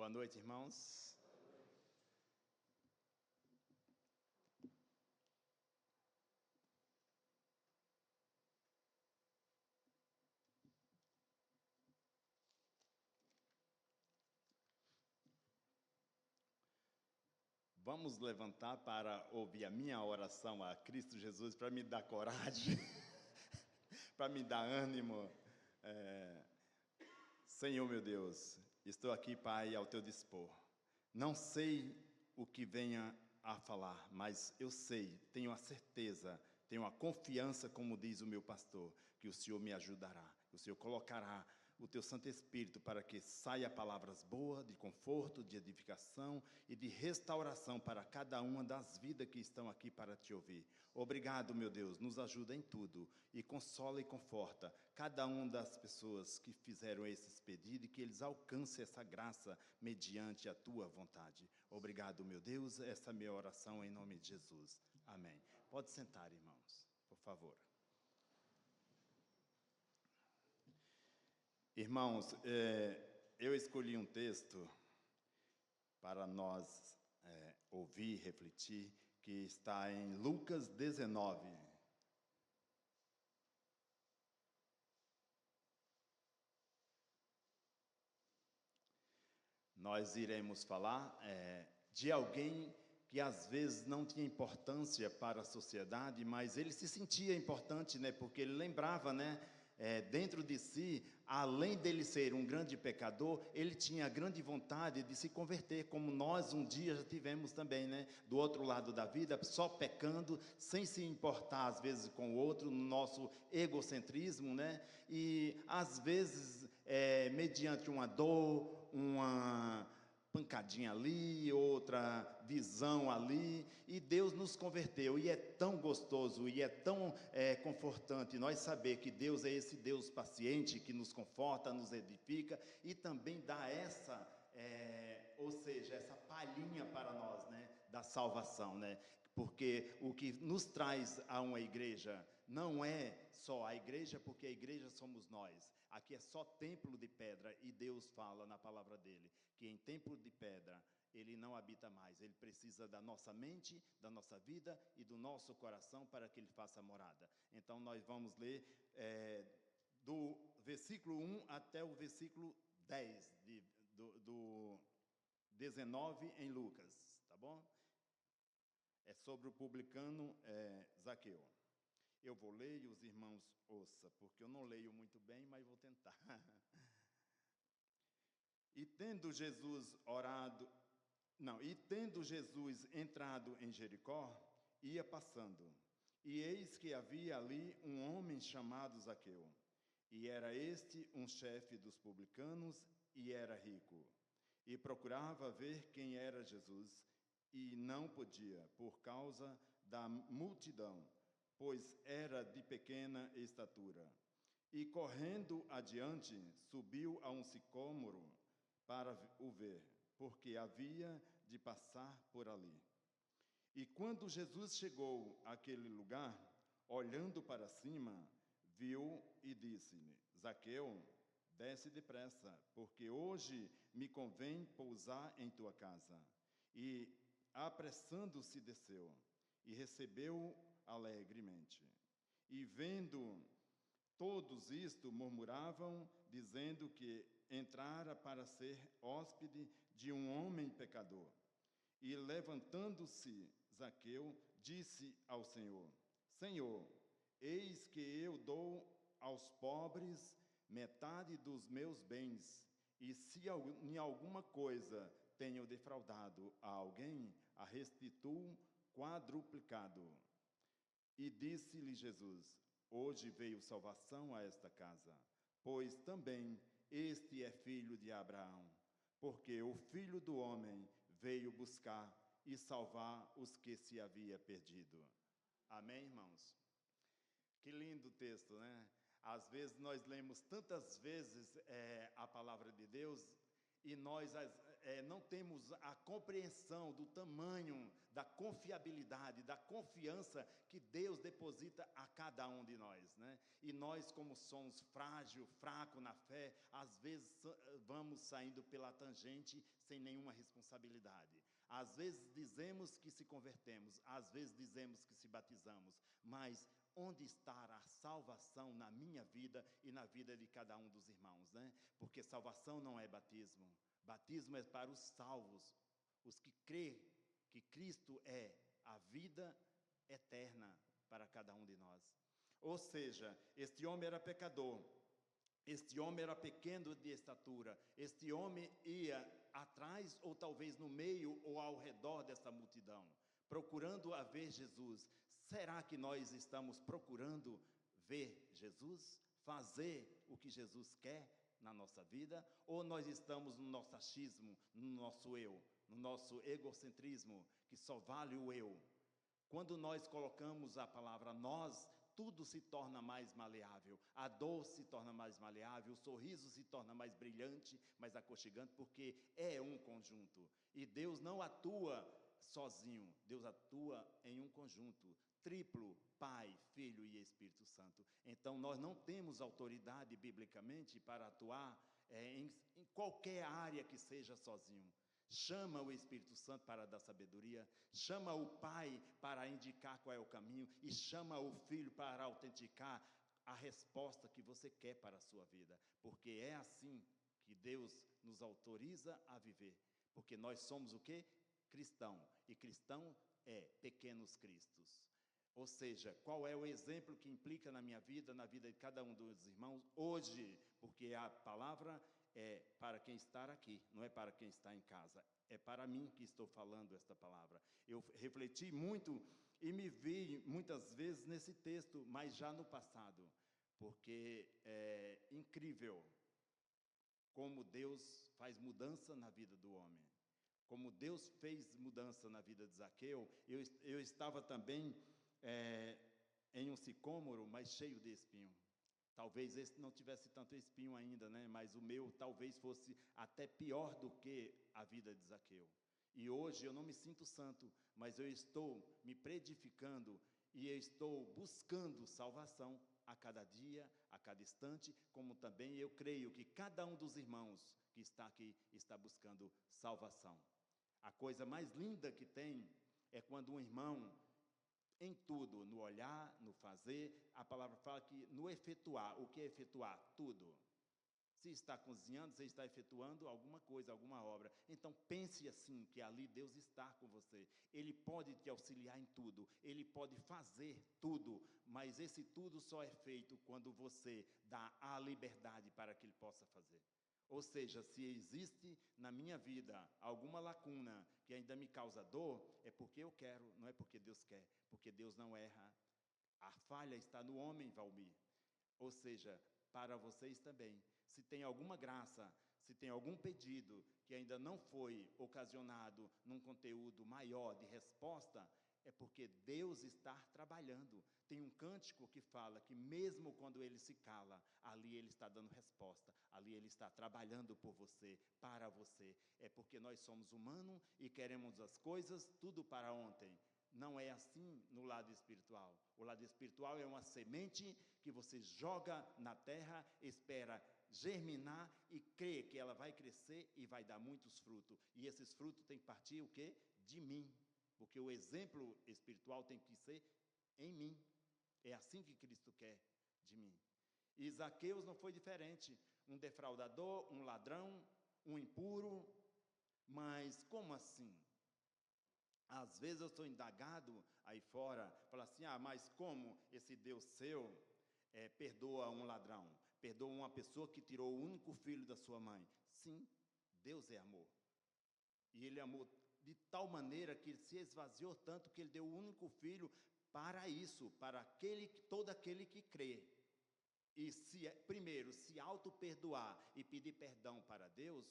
Boa noite, irmãos. Vamos levantar para ouvir a minha oração a Cristo Jesus, para me dar coragem, para me dar ânimo. Senhor, meu Deus, estou aqui, Pai, ao teu dispor. Não sei o que venha a falar, mas eu sei, tenho a certeza, tenho a confiança, como diz o meu pastor, que o Senhor me ajudará. O Senhor colocará o teu Santo Espírito para que saia palavras boas, de conforto, de edificação e de restauração para cada uma das vidas que estão aqui para te ouvir. Obrigado, meu Deus, nos ajuda em tudo e consola e conforta cada uma das pessoas que fizeram esses pedidos e que eles alcancem essa graça mediante a tua vontade. Obrigado, meu Deus, essa é a minha oração em nome de Jesus. Amém. Pode sentar, irmãos, por favor. Irmãos, eu escolhi um texto para nós ouvir, refletir, que está em Lucas 19. Nós iremos falar de alguém que às vezes não tinha importância para a sociedade, mas ele se sentia importante, né? Porque ele lembrava, né? Dentro de si, além dele ser um grande pecador, ele tinha grande vontade de se converter, como nós um dia já tivemos também, né? Do outro lado da vida, só pecando, sem se importar às vezes com o outro, no nosso egocentrismo, né? E às vezes, mediante uma dor, uma pancadinha ali, outra visão ali, e Deus nos converteu, e é tão gostoso, e é tão confortante nós saber que Deus é esse Deus paciente, que nos conforta, nos edifica, e também dá essa, ou seja, essa palhinha para nós, né, da salvação, né, porque o que nos traz a uma igreja não é só a igreja, porque a igreja somos nós. Aqui é só templo de pedra, e Deus fala na palavra dele, que em templo de pedra ele não habita mais. Ele precisa da nossa mente, da nossa vida e do nosso coração para que ele faça morada. Então nós vamos ler do versículo 1 até o versículo 10, do 19 em Lucas, tá bom? É sobre o publicano Zaqueu. Eu vou ler e os irmãos ouçam, porque eu não leio muito bem, mas vou tentar. E tendo Jesus entrado em Jericó, ia passando. E eis que havia ali um homem chamado Zaqueu. E era este um chefe dos publicanos e era rico. E procurava ver quem era Jesus, e não podia, por causa da multidão, pois era de pequena estatura. E correndo adiante, subiu a um sicômoro para o ver, porque havia de passar por ali. E quando Jesus chegou àquele lugar, olhando para cima, viu e disse-lhe: Zaqueu, desce depressa, porque hoje me convém pousar em tua casa. E, apressando-se, desceu, e recebeu alegremente. E vendo todos isto, murmuravam, dizendo que entrara para ser hóspede de um homem pecador. E levantando-se, Zaqueu disse ao Senhor: Senhor, eis que eu dou aos pobres metade dos meus bens, e se em alguma coisa tenho defraudado a alguém, a restituo quadruplicado. E disse-lhe Jesus: Hoje veio salvação a esta casa, pois também este é filho de Abraão, porque o Filho do Homem veio buscar e salvar os que se havia perdido. Amém, irmãos? Que lindo texto, né? Às vezes nós lemos tantas vezes a palavra de Deus e nós não temos a compreensão do tamanho, da confiabilidade, da confiança que Deus deposita a cada um de nós, né? E nós, como somos frágil, fraco na fé, às vezes vamos saindo pela tangente sem nenhuma responsabilidade. Às vezes dizemos que se convertemos, às vezes dizemos que se batizamos, mas onde está a salvação na minha vida e na vida de cada um dos irmãos, né? Porque salvação não é batismo. Batismo é para os salvos, os que crê que Cristo é a vida eterna para cada um de nós. Ou seja, este homem era pecador, este homem era pequeno de estatura, este homem ia atrás ou talvez no meio ou ao redor dessa multidão, procurando a ver Jesus. Será que nós estamos procurando ver Jesus? Fazer o que Jesus quer na nossa vida? Ou nós estamos no nosso achismo, no nosso eu, no nosso egocentrismo, que só vale o eu? Quando nós colocamos a palavra nós, tudo se torna mais maleável, a dor se torna mais maleável, o sorriso se torna mais brilhante, mais aconchegante, porque é um conjunto. E Deus não atua sozinho, Deus atua em um conjunto, triplo, Pai, Filho e Espírito Santo. Então nós não temos autoridade biblicamente para atuar em qualquer área que seja sozinho. Chama o Espírito Santo para dar sabedoria, chama o Pai para indicar qual é o caminho e chama o Filho para autenticar a resposta que você quer para a sua vida, porque é assim que Deus nos autoriza a viver, porque nós somos o quê? Cristão, e cristão é pequenos cristos. Ou seja, qual é o exemplo que implica na minha vida, na vida de cada um dos irmãos hoje, porque a palavra é para quem está aqui, não é para quem está em casa. É para mim que estou falando esta palavra. Eu refleti muito e me vi muitas vezes nesse texto, mas já no passado, porque é incrível como Deus faz mudança na vida do homem. Como Deus fez mudança na vida de Zaqueu. Eu estava também em um sicômoro, mas cheio de espinho. Talvez esse não tivesse tanto espinho ainda, né? Mas o meu talvez fosse até pior do que a vida de Zaqueu. E hoje eu não me sinto santo, mas eu estou me predificando e eu estou buscando salvação a cada dia, a cada instante, como também eu creio que cada um dos irmãos que está aqui está buscando salvação. A coisa mais linda que tem é quando um irmão, em tudo, no olhar, no fazer, a palavra fala que no efetuar. O que é efetuar? Tudo. Se está cozinhando, você está efetuando alguma coisa, alguma obra. Então pense assim, que ali Deus está com você. Ele pode te auxiliar em tudo, Ele pode fazer tudo, mas esse tudo só é feito quando você dá a liberdade para que Ele possa fazer. Ou seja, se existe na minha vida alguma lacuna que ainda me causa dor, é porque eu quero, não é porque Deus quer, porque Deus não erra. A falha está no homem, Valmir. Ou seja, para vocês também. Se tem alguma graça, se tem algum pedido que ainda não foi ocasionado num conteúdo maior de resposta, é porque Deus está trabalhando. Tem um cântico que fala que mesmo quando ele se cala, ali ele está dando resposta, ali ele está trabalhando por você, para você. É porque nós somos humanos e queremos as coisas tudo para ontem. Não é assim no lado espiritual. O lado espiritual é uma semente que você joga na terra, espera germinar e crê que ela vai crescer e vai dar muitos frutos. E esses frutos têm que partir o quê? De mim. Porque o exemplo espiritual tem que ser em mim. É assim que Cristo quer de mim. E Zaqueus não foi diferente. Um defraudador, um ladrão, um impuro. Mas como assim? Às vezes eu sou indagado aí fora, falo assim, mas como esse Deus seu perdoa um ladrão? Perdoa uma pessoa que tirou o único filho da sua mãe? Sim, Deus é amor. E Ele amou de tal maneira que Ele se esvaziou tanto que Ele deu o único filho para isso, para todo aquele que crê. E primeiro, se auto-perdoar e pedir perdão para Deus,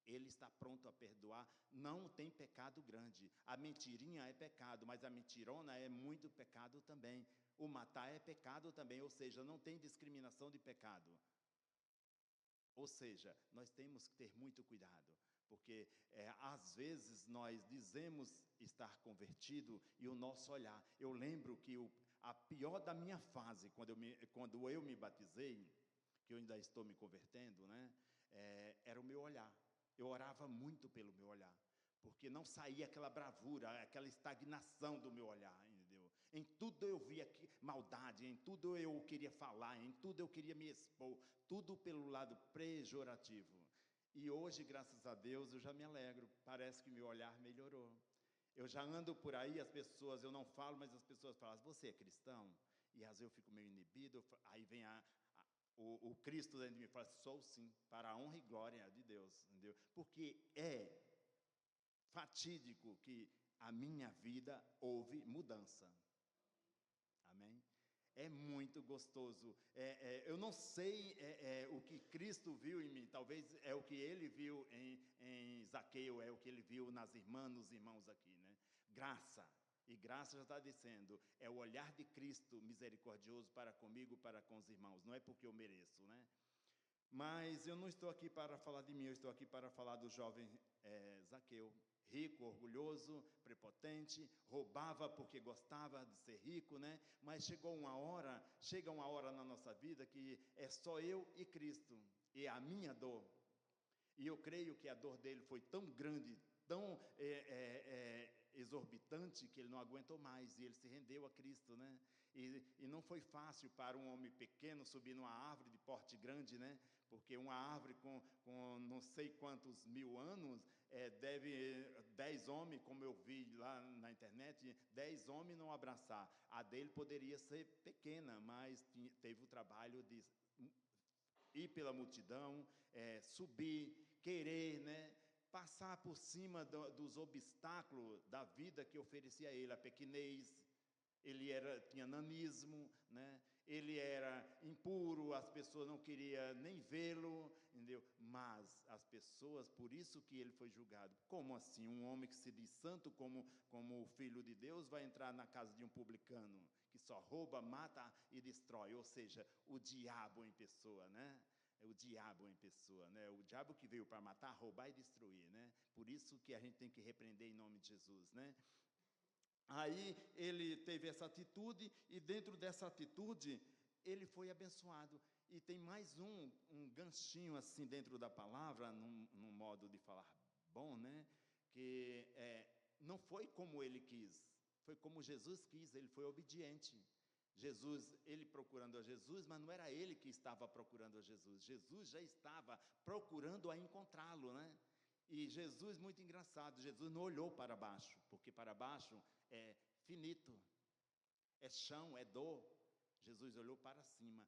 Ele está pronto a perdoar. Não tem pecado grande. A mentirinha é pecado, mas a mentirona é muito pecado também. O matar é pecado também, ou seja, não tem discriminação de pecado. Ou seja, nós temos que ter muito cuidado, porque às vezes nós dizemos estar convertido e o nosso olhar. Eu lembro que a pior da minha fase, quando eu me batizei, que eu ainda estou me convertendo, né, era o meu olhar. Eu orava muito pelo meu olhar, porque não saía aquela bravura, aquela estagnação do meu olhar, entendeu? Em tudo eu via maldade, em tudo eu queria falar, em tudo eu queria me expor, tudo pelo lado pejorativo. E hoje, graças a Deus, eu já me alegro, parece que meu olhar melhorou. Eu já ando por aí, as pessoas, eu não falo, mas as pessoas falam, você é cristão? E às vezes eu fico meio inibido, aí vem o Cristo dentro de mim e fala, sou sim, para a honra e glória de Deus, entendeu? Porque é fatídico que a minha vida houve mudança. Amém? É muito gostoso. Eu não sei o que Cristo viu em mim, talvez é o que ele viu em Zaqueu, é o que ele viu nas irmãs, nos irmãos aqui, né? Graça. E graça já está dizendo, é o olhar de Cristo misericordioso para comigo, para com os irmãos. Não é porque eu mereço, né? Mas eu não estou aqui para falar de mim, eu estou aqui para falar do jovem Zaqueu. Rico, orgulhoso, prepotente, roubava porque gostava de ser rico, né? Mas chega uma hora na nossa vida que é só eu e Cristo, e a minha dor. E eu creio que a dor dele foi tão grande, tão exorbitante, que ele não aguentou mais, e ele se rendeu a Cristo, né? E não foi fácil para um homem pequeno subir numa árvore de porte grande, né? Porque uma árvore com não sei quantos mil anos, deve 10 homens, como eu vi lá na internet, 10 homens não abraçar. A dele poderia ser pequena, mas teve o trabalho de ir pela multidão, subir, querer, né? Passar por cima dos obstáculos da vida que oferecia a ele, a pequenez. Ele tinha nanismo, né? Ele era impuro, as pessoas não queriam nem vê-lo, entendeu? Mas as pessoas, por isso que ele foi julgado. Como assim? Um homem que se diz santo como o filho de Deus vai entrar na casa de um publicano, que só rouba, mata e destrói, ou seja, o diabo em pessoa, né? É o diabo em pessoa, né? O diabo que veio para matar, roubar e destruir, né? Por isso que a gente tem que repreender em nome de Jesus, né? Aí ele teve essa atitude, e dentro dessa atitude, ele foi abençoado. E tem mais um ganchinho assim dentro da palavra, num modo de falar bom, né? Que não foi como ele quis, foi como Jesus quis, ele foi obediente. Ele procurando a Jesus, mas não era ele que estava procurando a Jesus, Jesus já estava procurando a encontrá-lo, né? E Jesus, muito engraçado, Jesus não olhou para baixo, porque para baixo é finito, é chão, é dor. Jesus olhou para cima.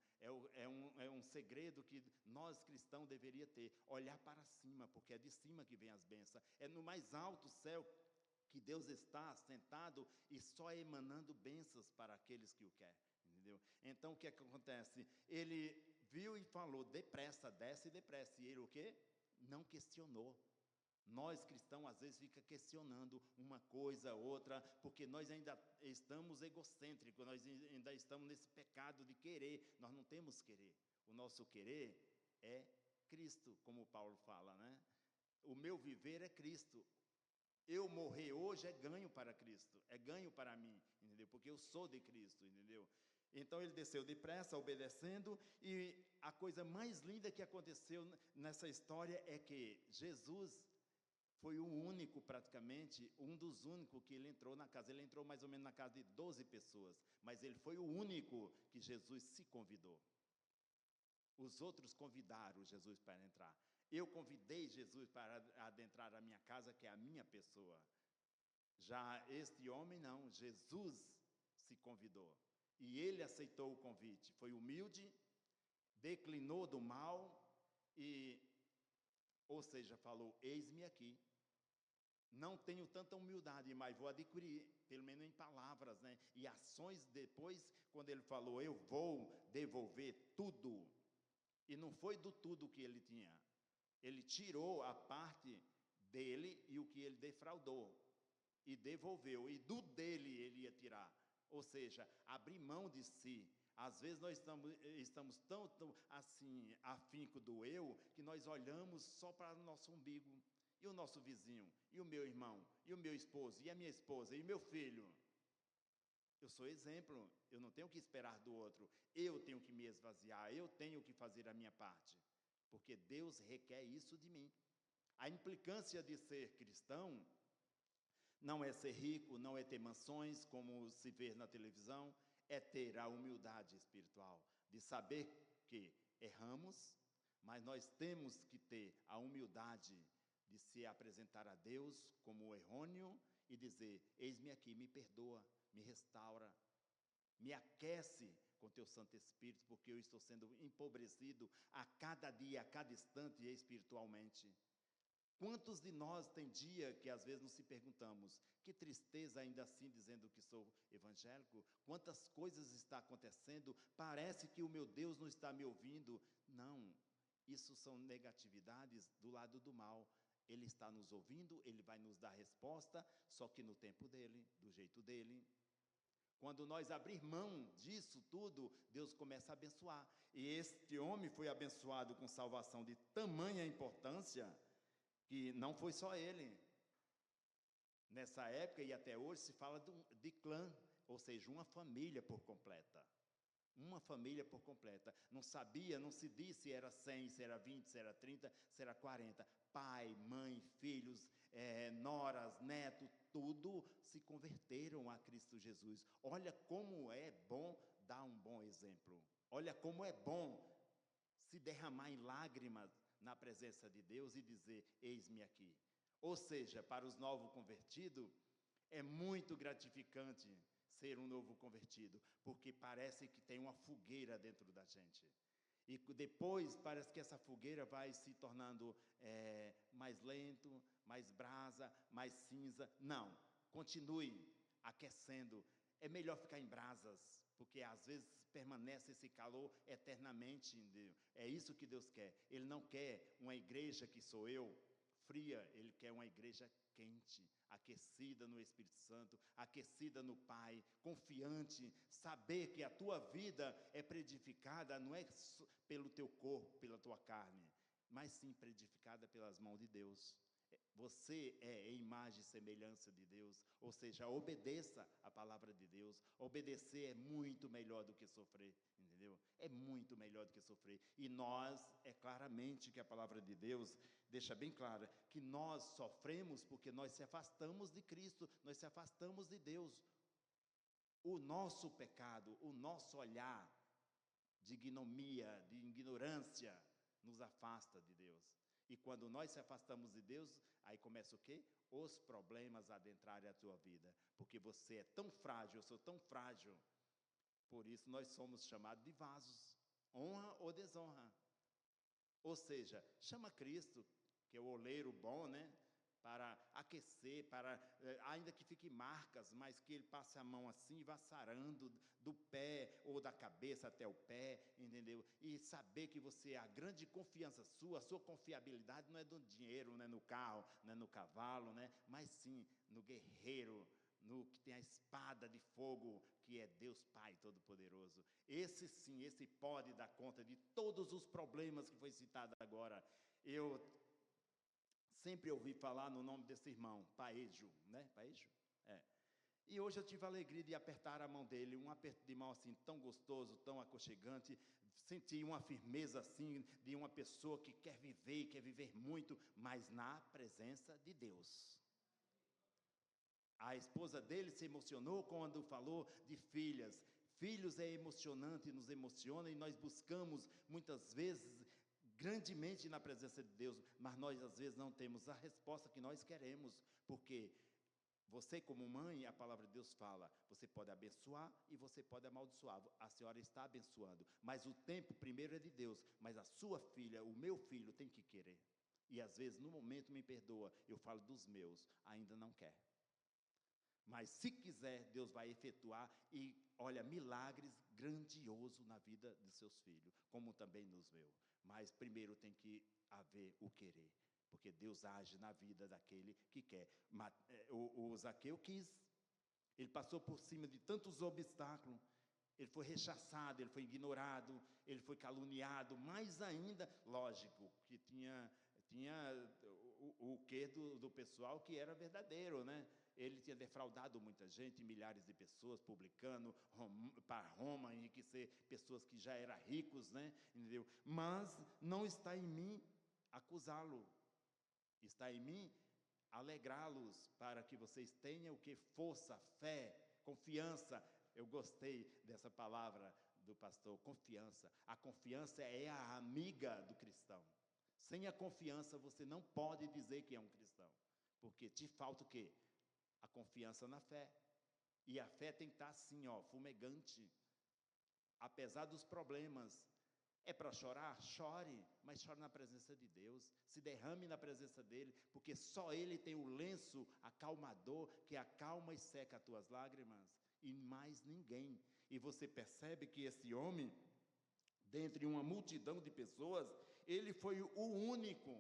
É um segredo que nós cristãos deveríamos ter, olhar para cima, porque é de cima que vem as bênçãos. É no mais alto céu que Deus está sentado e só emanando bênçãos para aqueles que o querem, entendeu? Então o que é que acontece? Ele viu e falou, depressa, desce depressa. E ele o quê? Não questionou. Nós cristãos às vezes fica questionando uma coisa, outra, porque nós ainda estamos egocêntricos, nós ainda estamos nesse pecado de querer. Nós não temos querer. O nosso querer é Cristo, como Paulo fala, né? O meu viver é Cristo. Eu morrer hoje é ganho para Cristo, é ganho para mim, entendeu? Porque eu sou de Cristo, entendeu? Então ele desceu depressa, obedecendo, e a coisa mais linda que aconteceu nessa história é que Jesus foi o único, praticamente, um dos únicos que ele entrou na casa. Ele entrou mais ou menos na casa de 12 pessoas, mas ele foi o único que Jesus se convidou. Os outros convidaram Jesus para entrar. Eu convidei Jesus para adentrar a minha casa, que é a minha pessoa. Já este homem não, Jesus se convidou. E ele aceitou o convite. Foi humilde, declinou do mal e, ou seja, falou, eis-me aqui. Não tenho tanta humildade, mas vou adquirir, pelo menos em palavras, né? E ações depois, quando ele falou, eu vou devolver tudo. E não foi do tudo que ele tinha. Ele tirou a parte dele e o que ele defraudou. E devolveu. E do dele ele ia tirar. Ou seja, abrir mão de si. Às vezes nós estamos tão assim, afinco do eu, que nós olhamos só para o nosso umbigo. E o nosso vizinho, e o meu irmão, e o meu esposo, e a minha esposa, e o meu filho. Eu sou exemplo, eu não tenho que esperar do outro. Eu tenho que me esvaziar, eu tenho que fazer a minha parte. Porque Deus requer isso de mim. A implicância de ser cristão não é ser rico, não é ter mansões, como se vê na televisão, é ter a humildade espiritual, de saber que erramos, mas nós temos que ter a humildade de se apresentar a Deus como errôneo e dizer: eis-me aqui, me perdoa, me restaura, me aquece com teu Santo Espírito, porque eu estou sendo empobrecido a cada dia, a cada instante espiritualmente. Quantos de nós tem dia que às vezes nos se perguntamos: que tristeza ainda assim dizendo que sou evangélico? Quantas coisas está acontecendo? Parece que o meu Deus não está me ouvindo. Não, isso são negatividades do lado do mal. Ele está nos ouvindo, Ele vai nos dar resposta, só que no tempo dEle, do jeito dEle. Quando nós abrir mão disso tudo, Deus começa a abençoar. E este homem foi abençoado com salvação de tamanha importância, que não foi só ele. Nessa época e até hoje se fala de clã, ou seja, uma família por completa. Uma família por completa. Não sabia, não se disse se era 100, se era 20, se era 30, se era 40. Pai, mãe, filhos, noras, netos, tudo se converteram a Cristo Jesus. Olha como é bom dar um bom exemplo. Olha como é bom se derramar em lágrimas na presença de Deus e dizer: eis-me aqui. Ou seja, para os novos convertidos, é muito gratificante ser um novo convertido, porque parece que tem uma fogueira dentro da gente. E depois parece que essa fogueira vai se tornando mais lento, mais brasa, mais cinza. Não, continue aquecendo. É melhor ficar em brasas, porque às vezes permanece esse calor eternamente. É isso que Deus quer. Ele não quer uma igreja que sou eu, fria. Ele quer uma igreja quente, aquecida no Espírito Santo, aquecida no Pai, confiante, saber que a tua vida é predificada, não é pelo teu corpo, pela tua carne, mas sim predificada pelas mãos de Deus. Você é imagem e semelhança de Deus, ou seja, obedeça a palavra de Deus. Obedecer é muito melhor do que sofrer, entendeu? É muito melhor do que sofrer. E nós, é claramente que a palavra de Deus deixa bem clara, que nós sofremos porque nós se afastamos de Cristo, nós se afastamos de Deus. O nosso pecado, o nosso olhar de ignomia, de ignorância, nos afasta de Deus. E quando nós se afastamos de Deus, aí começa o quê? Os problemas adentrarem a tua vida. Porque você é tão frágil, eu sou tão frágil. Por isso nós somos chamados de vasos. Honra ou desonra. Ou seja, chama Cristo, que é o oleiro bom, né? Para aquecer, para, ainda que fique marcas, mas que ele passe a mão assim e vá sarando do pé ou da cabeça até o pé, entendeu? E saber que você, a grande confiança sua, a sua confiabilidade não é no dinheiro, não é no carro, não é no cavalo, né? Mas sim no guerreiro, no que tem a espada de fogo, que é Deus Pai Todo-Poderoso. Esse sim, esse pode dar conta de todos os problemas que foi citado agora. Eu sempre ouvi falar no nome desse irmão, Paejo, né? Paejo? É. E hoje eu tive a alegria de apertar a mão dele, um aperto de mão assim tão gostoso, tão aconchegante. Senti uma firmeza assim de uma pessoa que quer viver muito, mas na presença de Deus. A esposa dele se emocionou quando falou de filhas. Filhos é emocionante, nos emociona, e nós buscamos muitas vezes grandemente na presença de Deus, mas nós às vezes não temos a resposta que nós queremos, porque você como mãe, a palavra de Deus fala, você pode abençoar e você pode amaldiçoar. A senhora está abençoando, mas o tempo primeiro é de Deus, mas a sua filha, o meu filho tem que querer. E às vezes no momento, me perdoa, eu falo dos meus, ainda não quer. Mas se quiser, Deus vai efetuar e, olha, milagres grandiosos na vida de seus filhos, como também nos meus. Mas primeiro tem que haver o querer, porque Deus age na vida daquele que quer. O Zaqueu quis, ele passou por cima de tantos obstáculos, Ele foi rechaçado, ele foi ignorado, ele foi caluniado, mais ainda, lógico, que tinha o quê do pessoal que era verdadeiro, né? Ele tinha defraudado muita gente, milhares de pessoas, publicando para Roma, enriquecer pessoas que já eram ricos, né? Entendeu? Mas não está em mim acusá-lo, está em mim alegrá-los, para que vocês tenham o que? Força, fé, confiança. Eu gostei dessa palavra do pastor, confiança. A confiança é a amiga do cristão. Sem a confiança você não pode dizer que é um cristão, porque te falta o quê? A confiança na fé. E a fé tem que estar assim, ó, fumegante. Apesar dos problemas, é para chorar? Chore, mas chore na presença de Deus, se derrame na presença dEle, porque só Ele tem o lenço acalmador, que acalma e seca as tuas lágrimas, e mais ninguém. E você percebe que esse homem, dentre uma multidão de pessoas, ele foi o único,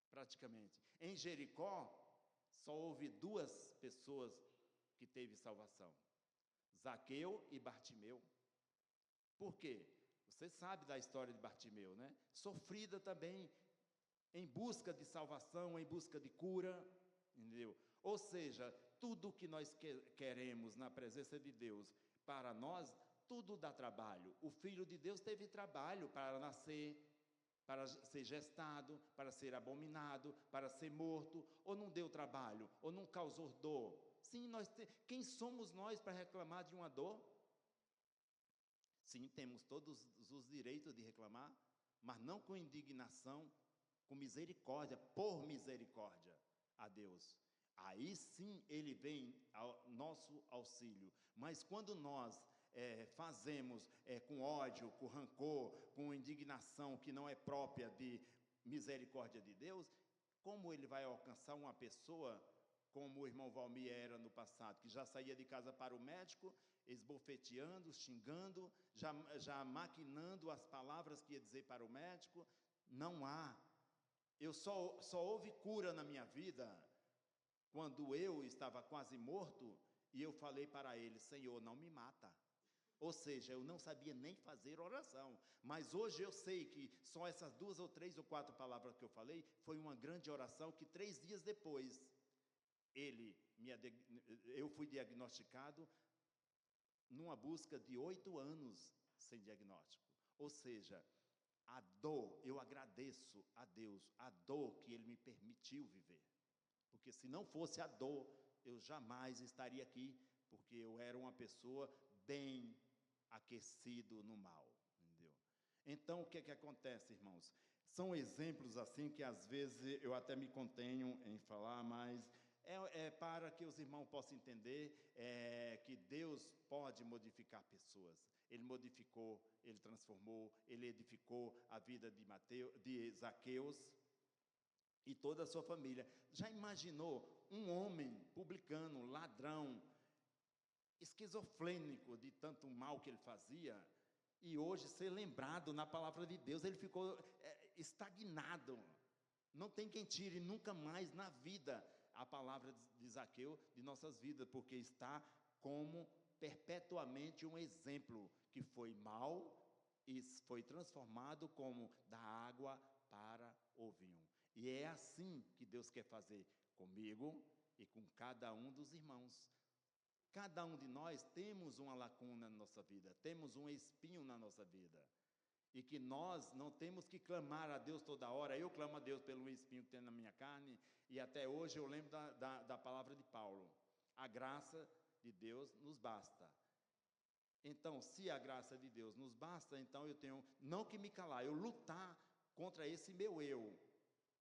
praticamente. Em Jericó, só houve 2 pessoas que teve salvação, Zaqueu e Bartimeu. Por quê? Você sabe da história de Bartimeu, né? Sofrida também, em busca de salvação, em busca de cura, entendeu? Ou seja, tudo que nós queremos na presença de Deus, para nós, tudo dá trabalho. O Filho de Deus teve trabalho para nascer, para ser gestado, para ser abominado, para ser morto, ou não deu trabalho, ou não causou dor. Sim, quem somos nós para reclamar de uma dor? Sim, temos todos os direitos de reclamar, mas não com indignação, com misericórdia, por misericórdia a Deus. Aí sim Ele vem ao nosso auxílio. Mas quando nós fazemos com ódio, com rancor, com indignação que não é própria de misericórdia de Deus, como Ele vai alcançar uma pessoa como o irmão Valmir era no passado, que já saía de casa para o médico, esbofeteando, xingando, já maquinando as palavras que ia dizer para o médico? Não há. Só houve cura na minha vida quando eu estava quase morto e eu falei para ele: Senhor, não me mata. Ou seja, eu não sabia nem fazer oração, mas hoje eu sei que só essas 2 ou 3 ou 4 palavras que eu falei foi uma grande oração que 3 dias depois eu fui diagnosticado numa busca de 8 anos sem diagnóstico. Ou seja, a dor, eu agradeço a Deus, a dor que Ele me permitiu viver. Porque se não fosse a dor, eu jamais estaria aqui, porque eu era uma pessoa bem aquecido no mal, entendeu? Então, o que acontece, irmãos? São exemplos assim que às vezes eu até me contenho em falar, mas para que os irmãos possam entender que Deus pode modificar pessoas. Ele modificou, Ele transformou, Ele edificou a vida de Zaqueus e toda a sua família. Já imaginou um homem publicano, ladrão, esquizofrênico de tanto mal que ele fazia, e hoje ser lembrado na palavra de Deus? Ele ficou estagnado. Não tem quem tire nunca mais na vida a palavra de Zaqueu de nossas vidas, porque está como perpetuamente um exemplo que foi mal e foi transformado como da água para o vinho. E é assim que Deus quer fazer comigo e com cada um dos irmãos. Cada um de nós temos uma lacuna na nossa vida, temos um espinho na nossa vida. E que nós não temos que clamar a Deus toda hora. Eu clamo a Deus pelo espinho que tem na minha carne, e até hoje eu lembro da palavra de Paulo: a graça de Deus nos basta. Então, se a graça de Deus nos basta, então eu tenho não que me calar, eu lutar contra esse meu eu,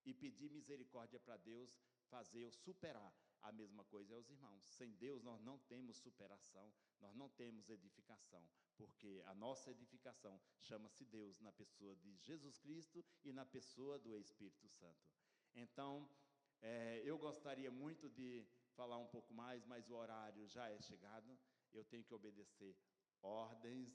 e pedir misericórdia para Deus fazer eu superar. A mesma coisa é os irmãos. Sem Deus nós não temos superação, nós não temos edificação, porque a nossa edificação chama-se Deus, na pessoa de Jesus Cristo e na pessoa do Espírito Santo. Então, eu gostaria muito de falar um pouco mais, mas o horário já é chegado, eu tenho que obedecer ordens.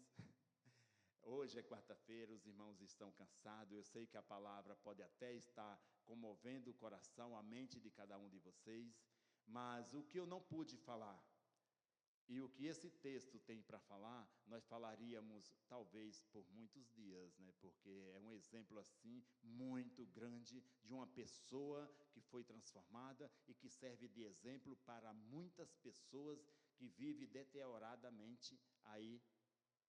Hoje é quarta-feira, os irmãos estão cansados, eu sei que a palavra pode até estar comovendo o coração, a mente de cada um de vocês, mas o que eu não pude falar, E o que esse texto tem para falar, nós falaríamos talvez por muitos dias, né? Porque é um exemplo assim muito grande de uma pessoa que foi transformada e que serve de exemplo para muitas pessoas que vivem deterioradamente aí,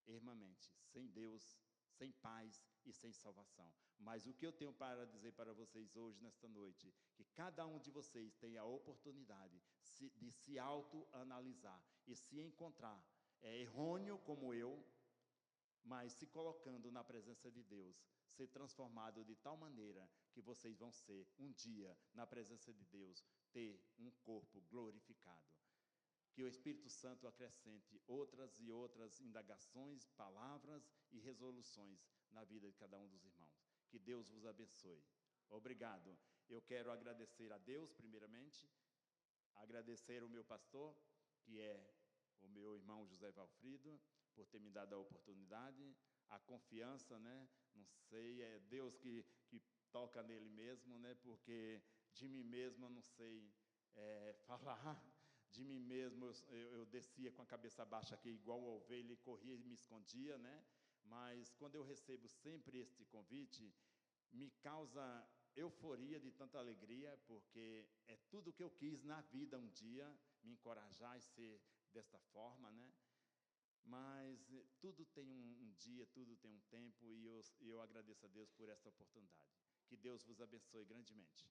ermamente, sem Deus, sem paz e sem salvação. Mas o que eu tenho para dizer para vocês hoje, nesta noite, que cada um de vocês tem a oportunidade de se autoanalisar e se encontrar, errôneo como eu, mas se colocando na presença de Deus, ser transformado de tal maneira que vocês vão ser, um dia, na presença de Deus, ter um corpo glorificado. Que o Espírito Santo acrescente outras e outras indagações, palavras e resoluções na vida de cada um dos irmãos. Que Deus vos abençoe. Obrigado. Eu quero agradecer a Deus, primeiramente, agradecer o meu pastor, que é o meu irmão José Valfrido, por ter me dado a oportunidade, a confiança, né? Não sei, é Deus que toca nele mesmo, né? Porque de mim mesmo eu não sei falar. De mim mesmo, eu descia com a cabeça baixa aqui, igual a ovelha, e corria e me escondia, né? Mas quando eu recebo sempre este convite, me causa euforia de tanta alegria, porque é tudo que eu quis na vida um dia, me encorajar e ser desta forma, né? Mas tudo tem um dia, tudo tem um tempo, e eu agradeço a Deus por esta oportunidade. Que Deus vos abençoe grandemente.